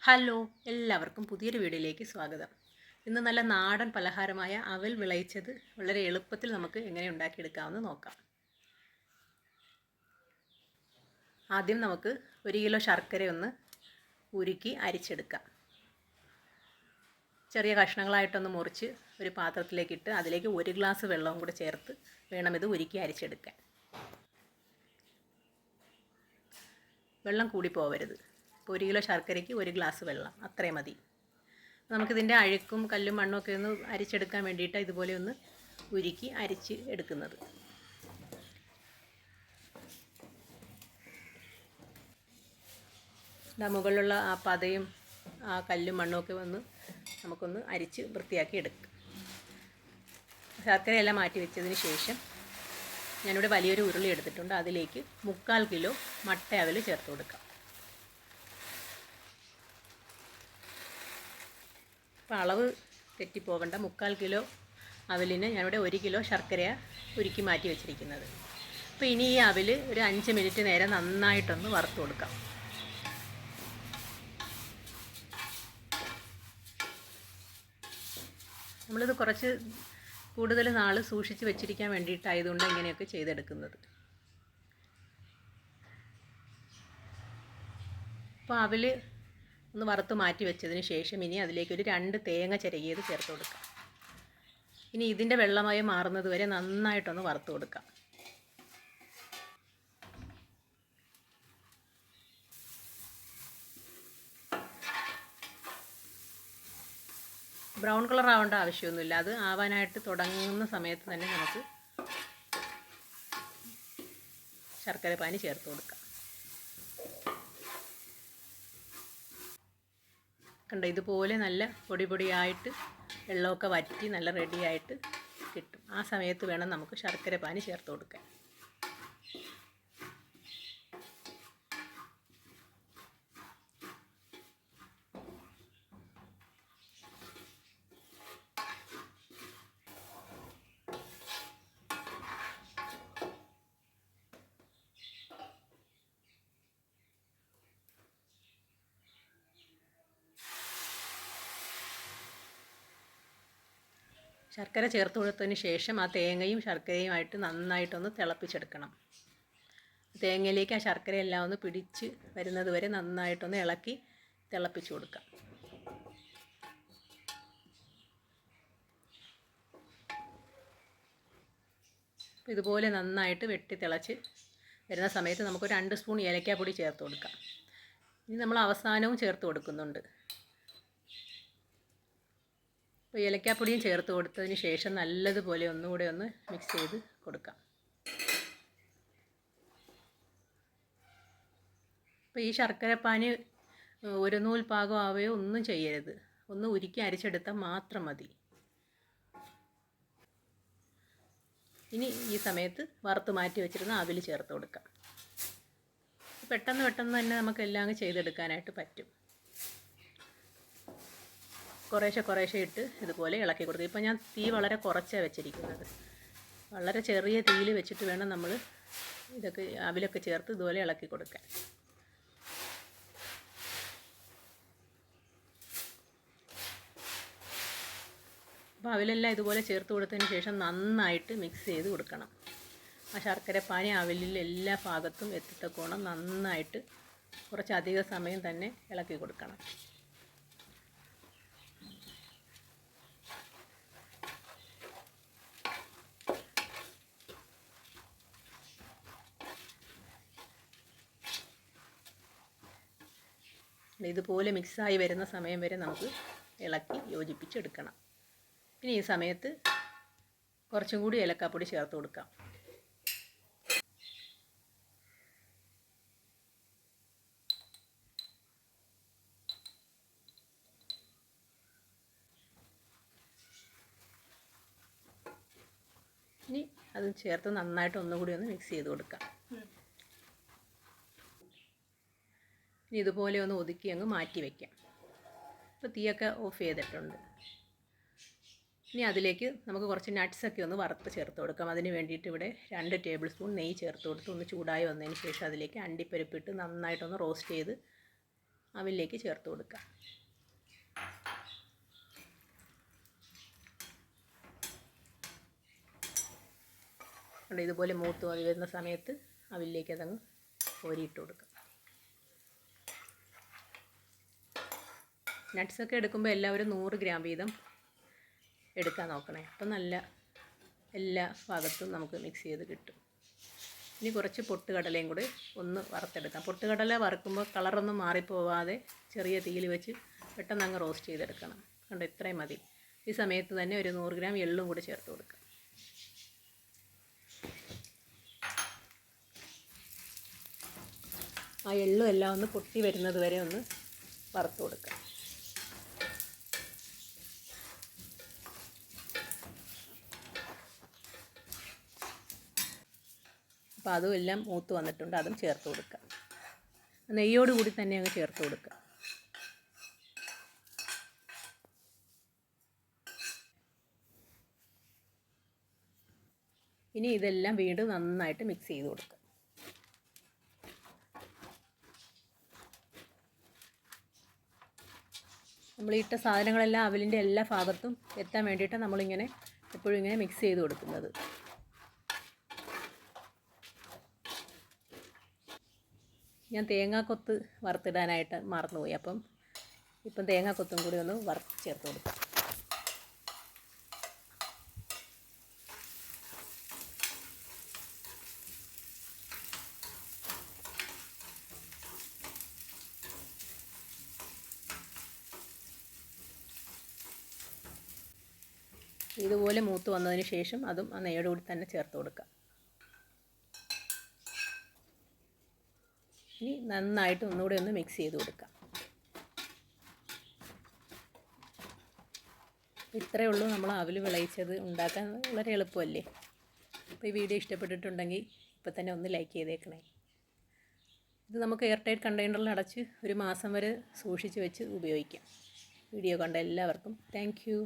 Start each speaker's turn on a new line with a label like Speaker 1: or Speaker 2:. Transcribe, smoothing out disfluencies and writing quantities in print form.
Speaker 1: Hello, എല്ലാവർക്കും പുതിയൊരു വീഡിയോയിലേക്ക് സ്വാഗതം. ഇന്ന് നല്ല നാടൻ പലഹാരമായ അവൽ വിളയിച്ചത് വളരെ എളുപ്പത്തിൽ നമുക്ക് എങ്ങനെ ഉണ്ടാക്കിയെടുക്കാമെന്ന് നോക്കാം. ആദ്യം നമുക്ക് 1 കിലോ ശർക്കര ഒന്ന് ഉരുക്കി അരിച്ചെടുക്കാം. ചെറിയ കഷ്ണങ്ങളായിട്ടൊന്ന് മുറിച്ച് ഒരു പാത്രത്തിലേക്കിട്ട് അതിലേക്ക് 1 ഗ്ലാസ് വെള്ളവും കൂടെ ചേർത്ത് വേണം ഇത് ഉരുക്കി അരിച്ചെടുക്കാൻ. വെള്ളം കൂടി പോവരുത്. 1 കിലോ ശർക്കരയ്ക്ക് 1 ഗ്ലാസ് വെള്ളം അത്രയും മതി. നമുക്കിതിൻ്റെ അഴുക്കും കല്ലും മണ്ണും ഒക്കെ ഒന്ന് അരിച്ചെടുക്കാൻ വേണ്ടിയിട്ട് ഇതുപോലെ ഒന്ന് ഉരുക്കി അരിച്ച് എടുക്കുന്നത്. മുകളിലുള്ള ആ പതയും ആ കല്ലും മണ്ണും ഒക്കെ വന്ന് നമുക്കൊന്ന് അരിച്ച് വൃത്തിയാക്കി എടുക്കാം. ശർക്കരയെല്ലാം മാറ്റി വെച്ചതിന് ശേഷം ഞാനിവിടെ വലിയൊരു ഉരുളി എടുത്തിട്ടുണ്ട്. അതിലേക്ക് 3/4 കിലോ മട്ട അവൽ ചേർത്ത് കൊടുക്കാം. അപ്പോൾ അളവ് തെറ്റിപ്പോകണ്ട. 3/4 കിലോ അവലിന് ഞാനിവിടെ 1 കിലോ ശർക്കര ഉരുക്കി മാറ്റി വെച്ചിരിക്കുന്നത്. അപ്പോൾ ഇനി ഈ അവൽ ഒരു 5 മിനിറ്റ് നേരം നന്നായിട്ടൊന്ന് വറുത്ത് കൊടുക്കാം. നമ്മളിത് കുറച്ച് കൂടുതൽ നാൾ സൂക്ഷിച്ച് വെച്ചിരിക്കാൻ വേണ്ടിയിട്ടായതുകൊണ്ട് ഇങ്ങനെയൊക്കെ ചെയ്തെടുക്കുന്നത്. അപ്പോൾ അവൽ ഒന്ന് വറുത്ത് മാറ്റി വെച്ചതിന് ശേഷം ഇനി അതിലേക്കൊരു 2 തേങ്ങ ചിരകിയത് ചേർത്ത് കൊടുക്കാം. ഇനി ഇതിൻ്റെ വെള്ളമായി മാറുന്നത് വരെ നന്നായിട്ടൊന്ന് വറുത്ത് കൊടുക്കാം. ബ്രൗൺ കളർ ആവേണ്ട ആവശ്യമൊന്നുമില്ല. അത് ആവാനായിട്ട് തുടങ്ങുന്ന സമയത്ത് തന്നെ നമുക്ക് ശർക്കര പാനി ചേർത്ത് കൊടുക്കാം. കണ്ടോ, ഇതുപോലെ നല്ല പൊടിയായിട്ട് വെള്ളമൊക്കെ വറ്റി നല്ല റെഡിയായിട്ട് കിട്ടും. ആ സമയത്ത് വേണം നമുക്ക് ശർക്കര പാനി ചേർത്ത് കൊടുക്കാൻ. ശർക്കര ചേർത്ത് കൊടുത്തതിന് ശേഷം ആ തേങ്ങയും ശർക്കരയുമായിട്ട് നന്നായിട്ടൊന്ന് തിളപ്പിച്ചെടുക്കണം. തേങ്ങയിലേക്ക് ആ ശർക്കരയെല്ലാം ഒന്ന് പിടിച്ച് വരുന്നത് വരെ നന്നായിട്ടൊന്ന് ഇളക്കി തിളപ്പിച്ച് കൊടുക്കാം. ഇതുപോലെ നന്നായിട്ട് വെട്ടി തിളച്ച് വരുന്ന സമയത്ത് നമുക്ക് 2 സ്പൂൺ ഏലക്കാപ്പൊടി ചേർത്ത് കൊടുക്കാം. ഇനി നമ്മൾ അവസാനവും ചേർത്ത് കൊടുക്കുന്നുണ്ട്. അപ്പോൾ ഏലക്കാപ്പൊടിയും ചേർത്ത് കൊടുത്തതിന് ശേഷം നല്ലതുപോലെ ഒന്നുകൂടെ ഒന്ന് മിക്സ് ചെയ്ത് കൊടുക്കാം. അപ്പോൾ ഈ ശർക്കരപ്പാനി ഒരു നൂൽ പാകം ആവുകയോ ഒന്നും ചെയ്യരുത്. ഒന്ന് ഉരുക്കി അരിച്ചെടുത്താൽ മാത്രം മതി. ഇനി ഈ സമയത്ത് വറുത്ത് മാറ്റി വെച്ചിരുന്ന അവൽ ചേർത്ത് കൊടുക്കാം. പെട്ടെന്ന് തന്നെ നമുക്ക് എല്ലാം ചെയ്തെടുക്കാനായിട്ട് പറ്റും. കുറേശ്ശെ ഇട്ട് ഇതുപോലെ ഇളക്കി കൊടുക്കുക. ഇപ്പോൾ ഞാൻ തീ വളരെ കുറച്ചാണ് വെച്ചിരിക്കുന്നത്. വളരെ ചെറിയ തീയിൽ വെച്ചിട്ട് വേണം നമ്മൾ ഇതൊക്കെ അവലൊക്കെ ചേർത്ത് ഇതുപോലെ ഇളക്കി കൊടുക്കാൻ. അപ്പോൾ അവലെല്ലാം ഇതുപോലെ ചേർത്ത് കൊടുത്തതിന് ശേഷം നന്നായിട്ട് മിക്സ് ചെയ്ത് കൊടുക്കണം. ആ ശർക്കരപ്പാനി അവലിൽ എല്ലാ ഭാഗത്തും എത്തത്തക്കോണം നന്നായിട്ട് കുറച്ചധിക സമയം തന്നെ ഇളക്കി കൊടുക്കണം. ഇതുപോലെ മിക്സായി വരുന്ന സമയം വരെ നമുക്ക് ഇളക്കി യോജിപ്പിച്ചെടുക്കണം. ഇനി ഈ സമയത്ത് കുറച്ചും കൂടി ഏലക്കാപ്പൊടി ചേർത്ത് കൊടുക്കാം. ഇനി അത് ചേർത്ത് നന്നായിട്ട് ഒന്നുകൂടി ഒന്ന് മിക്സ് ചെയ്ത് കൊടുക്കാം. ഇനി ഇതുപോലെ ഒന്ന് ഒതുക്കി അങ്ങ് മാറ്റി വയ്ക്കാം. ഇപ്പോൾ തീയൊക്കെ ഓഫ് ചെയ്തിട്ടുണ്ട്. ഇനി അതിലേക്ക് നമുക്ക് കുറച്ച് നട്ട്സൊക്കെ ഒന്ന് വറുത്ത് ചേർത്ത് കൊടുക്കാം. അതിന് വേണ്ടിയിട്ട് ഇവിടെ 2 ടേബിൾ സ്പൂൺ നെയ്യ് ചേർത്ത് കൊടുത്ത് ഒന്ന് ചൂടായി വന്നതിന് ശേഷം അതിലേക്ക് അണ്ടിപ്പരിപ്പിട്ട് നന്നായിട്ടൊന്ന് റോസ്റ്റ് ചെയ്ത് അവിലേക്ക് ചേർത്ത് കൊടുക്കാം. ഇതുപോലെ മൂത്ത് വരുന്ന സമയത്ത് അവിലേക്ക് അതങ്ങ് കോരിയിട്ട് കൊടുക്കാം. നട്ട്സൊക്കെ എടുക്കുമ്പോൾ എല്ലാവരും 100 ഗ്രാം വീതം എടുക്കാൻ നോക്കണേ. അപ്പം നല്ല എല്ലാ ഭാഗത്തും നമുക്ക് മിക്സ് ചെയ്ത് കിട്ടും. ഇനി കുറച്ച് പൊട്ടുകടലയും കൂടി ഒന്ന് വറുത്തെടുക്കാം. പൊട്ടുകടല വറുക്കുമ്പോൾ കളറൊന്നും മാറിപ്പോവാതെ ചെറിയ തീയിൽ വെച്ച് പെട്ടെന്ന് അങ്ങ് റോസ്റ്റ് ചെയ്തെടുക്കണം. കണ്ടോ, ഇത്രയും മതി. ഈ സമയത്ത് തന്നെ ഒരു 100 ഗ്രാം എള്ളും കൂടി ചേർത്ത് കൊടുക്കാം. ആ എള്ളും എല്ലാം ഒന്ന് പൊട്ടി വരുന്നത് വരെ ഒന്ന് വറുത്ത് കൊടുക്കാം. അപ്പോൾ അതും എല്ലാം മൂത്ത് വന്നിട്ടുണ്ട്. അതും ചേർത്ത് കൊടുക്കാം. നെയ്യോട് കൂടി തന്നെ അങ്ങ് ചേർത്ത് കൊടുക്കുക. ഇനി ഇതെല്ലാം വീണ്ടും നന്നായിട്ട് മിക്സ് ചെയ്ത് കൊടുക്കുക. നമ്മൾ ഇട്ട സാധനങ്ങളെല്ലാം അവലിൻ്റെ എല്ലാ ഭാഗത്തും എത്താൻ വേണ്ടിയിട്ട് നമ്മളിങ്ങനെ എപ്പോഴും ഇങ്ങനെ മിക്സ് ചെയ്ത് കൊടുക്കുന്നത്. ഞാൻ തേങ്ങാക്കൊത്ത് വറുത്തിടാനായിട്ട് മറന്നുപോയി. ഇപ്പം തേങ്ങാക്കൊത്തും കൂടി ഒന്ന് വറുത്ത് ചേർത്ത് കൊടുക്കാം. ഇതുപോലെ മൂത്ത് വന്നതിന് ശേഷം അതും ആ നെയ്യോട് കൂടി തന്നെ ചേർത്ത് കൊടുക്കാം. ഇനി നന്നായിട്ട് ഒന്നുകൂടി ഒന്ന് മിക്സ് ചെയ്ത് കൊടുക്കാം. ഇത്രയേ ഉള്ളൂ നമ്മൾ അവിൽ വിളയിച്ചത് ഉണ്ടാക്കാൻ. വളരെ എളുപ്പമല്ലേ? അപ്പോൾ ഈ വീഡിയോ ഇഷ്ടപ്പെട്ടിട്ടുണ്ടെങ്കിൽ ഇപ്പോൾ തന്നെ ഒന്ന് ലൈക്ക് ചെയ്തേക്കണേ. ഇത് നമുക്ക് എയർ ടൈറ്റ് കണ്ടെയ്നറിൽ അടച്ച് 1 മാസം വരെ സൂക്ഷിച്ച് വെച്ച് ഉപയോഗിക്കാം. വീഡിയോ കണ്ട എല്ലാവർക്കും താങ്ക് യു.